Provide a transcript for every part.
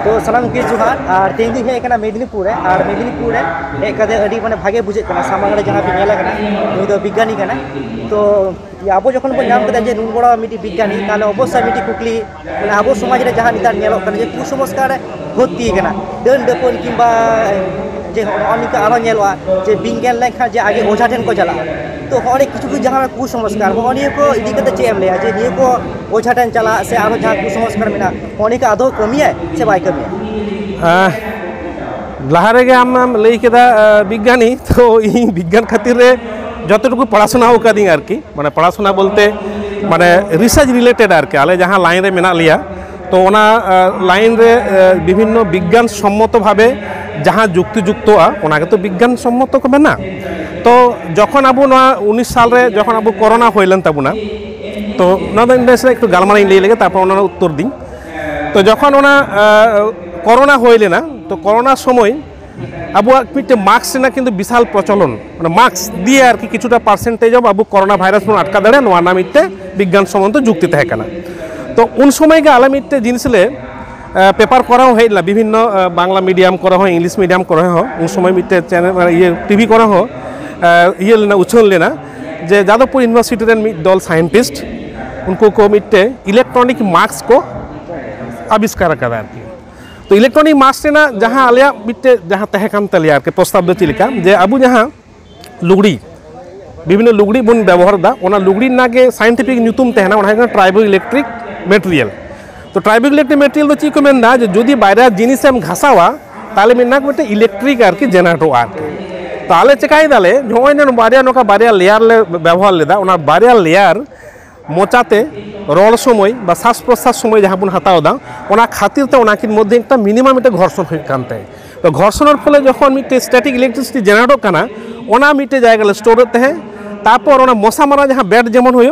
तो सामान के जुहार और तीन दिन है मेदिनीपुर है और मेदिनीपुर है एक अड़ी माने भागे बुझे सामान जहाँ पे नेला तो विज्ञानी तो अब जो जे नुन बड़ा मिट्टी विज्ञानी ताले अवश्य मिट्टी कुकली अब समाज रे जहाँ नितार नेलोग जे कुसंस्कार भर्ती डन डपन किंबा जे अनिका आरो नेलोआ जे बिंगेल लेखा जे आगे ओझा ठेन को चला तो हर किछु जहाँ कुसंस्कार हनिया को इदी कते चे एम लेया जे निया को ओझा ठेन चला से आरो जहाँ कुसंस्कार मेना हनिका आदो कमिया से बाय कमिया लहारे के आम लई केदा विज्ञानी तो इ विज्ञान खातिर रे যতটুকু পড়াশোনা কাদিং আর কি মানে পড়াশোনা বলতে মানে রিসার্চ রিলেটেড আর কি আলে যাহা লাইন রে মেনা লিয়া তো ওনা লাইন রে বিভিন্ন বিজ্ঞান সম্মতভাবে যাহা যুক্তিযুক্তआ ওনাকে তো বিজ্ঞান সম্মত কবে না তো যখন আবু 19 সাল রে যখন আবু করোনা হইলেন তাবুনা তো ওনাদের ইন্ডাস্ট্রি একটু গালমারাই লিয়ে লাগে তারপর ওনারা উত্তর দিন তো যখন ওনা করোনা হইলে না তো করোনার সময় আবুয়াক মিটে মাস্ক না কিন্তু বিশাল প্রচলন মানে মাস্ক দিয়ে আর কি কিছুটা পার্সেন্টেজ আবু করোনা ভাইরাস বন আটকা দাঁড়ে নোয়া না মিটে বিজ্ঞান সম্বন্ধ যুক্তি থাকে না তো উন সময় গে আলামিতে জিনিসলে পেপার করাও হয় না বিভিন্ন বাংলা মিডিয়াম করা হয় ইংলিশ মিডিয়াম করা হয় উন সময় মিটে চ্যানেল ইয়ে টিভি করা হয় ইয়ে না উছল लेना যে যাদবপুর ইউনিভার্সিটির মিট দল সায়েন্টিস্ট उनको को मिट्टे इलेक्ट्रॉनिक मास्क को आविष्कार करा আর কি तो इलेक्ट्रॉनिक मास्क ना जहाँ आलिया मिट्टे जहाँ तहकान तलिया के प्रस्ताव दो चिलिका जे अबू जहाँ लुगड़ी विभिन्न लुगड़ी बन व्यवहार दा ओना लुगड़ी ना के साइंटिफिक न्यूतुम तहना ओना ट्राइबो इलेक्ट्रिक मटेरियल तो ट्राइबो इलेक्ट्रिक मटेरियल तो चीज को मेना जो जदि बायरा जिनिस एम घासावा ताले मेना मिट्टे इलेक्ट्रिक आर की जेनारेटर आर तो आले चेकाई दाले जोय ने बारिया नोका बारिया लेयर ले व्यवहार लेदा ओना बारिया लेयर मोचाते रड़ समय बा श्वास प्रश्वास समय जहाँ बन हताव दा ओना खातिर तो ओनाकिन मध्य एक मिनिमाम मिटे घर्षण होते तो घर्षणर फले जखन मिटे स्टैटिक इलेक्ट्रिसिटी जेनारेटर काना ओना मिटे जायगा स्टोर हैं तारपर ओना मशा मारा जहाँ बेड जेमन हुए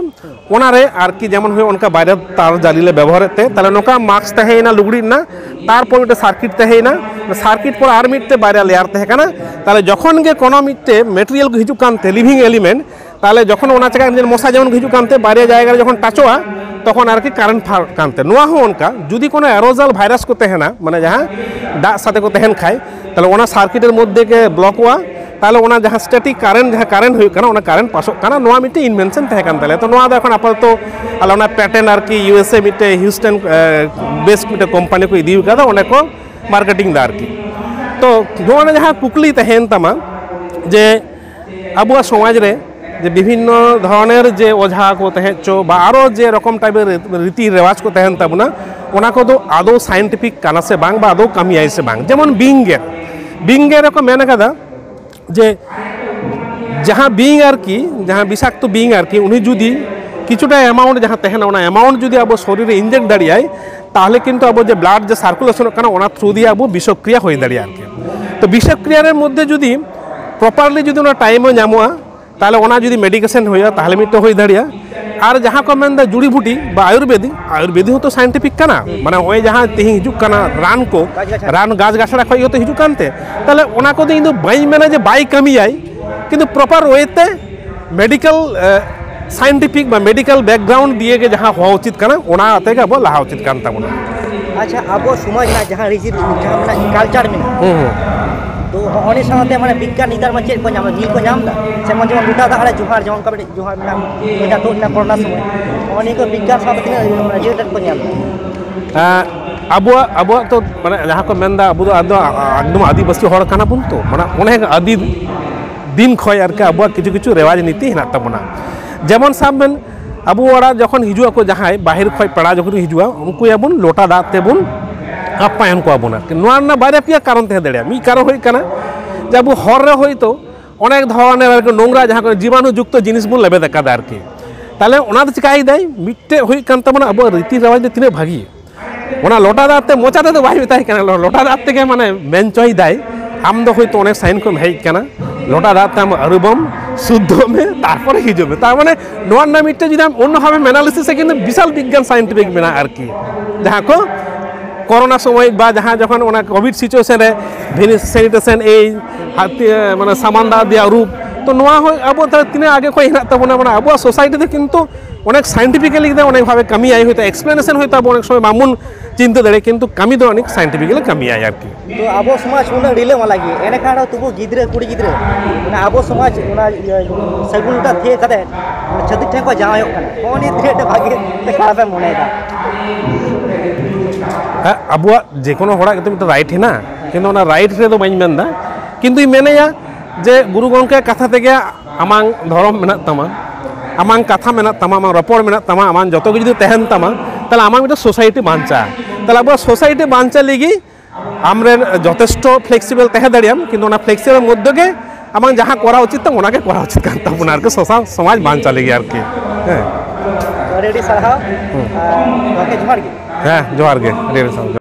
ओनारे आर की जेमन हुए उनका बाहर तार जालिले व्यवहार ताले नोका मास्क तहेना लुगड़ी ना तारपर मिटे सार्किट तहेना सार्किट पर आर मिटते बाहर लेयर तहेकाना ताले जखन गे कोनो मिटे मटेरियल को हिजुक कानते लिविंग एलिमेंट ताले जखन ओना चका मशा जेमन हिजुक कानते बाहर जायगा जखन टाचोआ तखन आर की कारेंट कानते नोआ हो उनका जुदी कोनो एरोजल भाइरास को तहेना माने जहाँ दाग साथे को तहेन खाय ताले ओना सार्किटेर मध्य के ब्लक हुआ ताले ओना जहाँ स्टैटिक कारेंट जहाँ कारेंट हुई काना ओना कारेंट पासोक काना नोआ मिटे इनवेंशन तहे कान ताले तो नोआ द एखन आपातत आले ओना पैटेंट आर की यूएसए मिटे ह्यूस्टन बेस्ड मिटे कंपनी को इदी कादा ओने को मार्केटिंग दा आर की तो नोआ जहाँ कुकली तहेन तमा जे आबुआ समाज रे जे विभिन्न धरनेर जे ओझा को तहेचो बा आरो जे रकम टाइपेर रीति रेवाज को तहेन ताबुना ओना को दो आदो साइंटिफिक काना से बांग बा आदो कामियाई से बांग जेमन बिंगेर को मेन कदा जे जहाँ बिंग आर की जहाँ विषाक्त बिंग आर की उन्हीं जुदी किछुटा अमाउंट जहाँ तहेना ओना अमाउंट जुदी अब शरीर इंजेक्ट दाड़ियाय ताहले किन्तु अब जे ब्लाड जे सार्कुलेशन काना ओना थ्रू दिए अब विषक्रिया हो दाड़िया आर की तो विषक्रियार मध्य जुदी प्रपारलि जुदी ओना टाइम नामोआ ताहले ओना जुदी मेडिकेशन होया ताहले मिट्टे होई दाड़िया और जहाँ को मेन जुड़ी बुटी बा आयुर्वेदिक हो तो साइंटिफिक काना माने ओय जहाँ तेही हिजुक काना रान को रान गाछ गाछड़ा खय हो तो हिजुक कानते ताहले ओना को इन बाई मेना जे बाई कमी आई किन्तु प्रपार वेते मेडिकल साइंटिफिक बा मेडिकल बैकग्राउंड दिए के जहाँ हुआ उचित काना ओना आते के अब लाहा उचित कान ताबोना अच्छा अब समाज ना जहाँ रिजिट जहाँ मेना कल्चर में तो हनी साथे माने विज्ञान नितार में चेक को नाम नील को नाम दा से मन जमन लुटा दाड़े जुहार जमन का जुहार ना मेजा तो ना कोरोना समय हनी को विज्ञान साथे तिना रिलेटेड को नाम अबुआ तो माने जहाँ को मेनदा अबु दो एकदम आदिवासी हर काना बुन तो माने ओने आदि दिन खय आर के अबुआ किछु किछु रेवाज नीति हिना तबना जेमन साबन अबु ओरा जखन हिजुआ को जहाँ बाहिर खय पड़ा जखन हिजुआ उनको याबुन लोटा दाग तेबुन आपायन को आबुना नोआ ना बारे पिया कारण तहे दाड़िया मी कारण होई काना जे अबु हर रे होई तो अनेक धरनेर नोंगरा जहाँ को जीवाणुयुक्त जिनिस बुन लेबे देखादा आर की ताहले ओना दो चिकाई दाय मिट्टे होई कान तबना अबु रीति रेवाज दे तिने भागी ओना लोटा दाते मोचाते तो बाई बिताई काना लोटा दात तेगे माने मेन चोई दाय आम दो होई तो अनेक साइन को हेज काना लोटा दाते आम अरुबम शुद्ध में तारपर हिजुबे तार माने नोआ ना मिट्टे जुदि आम अन्य भावे एनालिसिस किन्तु विशाल विज्ञान साइंटिफिक मेना आर की जहाँ को कोरोना समय बा जहाँ जखन ओना कोविड सिचुएशन रे सैनिटेशन ए माने सामान दा दिया रूप तो नोआ हो अब तीन आगे खो हेना तबना माने अब सोसाइटी किंतु अनेक साइंटिफिकली अनेक भावे कमी आई होता एक्सप्लेनेशन होता अब अनेक समय मामून चिंता दाड़े किंतु कमी दो अनेक साइंटिफिकली कमी आई आरकी तो अब समाज उन रिले वाला गे एने खाना तुबो गिद्रे कुड़ी गिद्रे ना अब समाज उना सगुनटा थे कदे छति ठे को जाव कना कोनी धीरे भागे ते खाबे मनेदा अब जेको हड़ा तो राइट है ना किंतु राइट रे तो बई मेनदा किंतु मेनेया जे गुरु गंके कथा तेगे आमांग धर्म मेना तमा आमांग कथा मेना तमा आमांग रपड़ मेना तमा आमांग जतो कि तहन तमा ताले आमांग मिटा सोसाइटी बांचा ताले अब सोसाइटी बांचा लगी आमरे यथेष्ट फ्लेक्सिबल तहे दाड़ियाम किंतु ओना फ्लेक्सिबल मध्य के आमांग जहाँ करा उचित तो ओना के करा उचित कान तबना आरके समाज बांचा लगी आरके रेडी सरहा ओके जोहार गे जोहार गे रेडी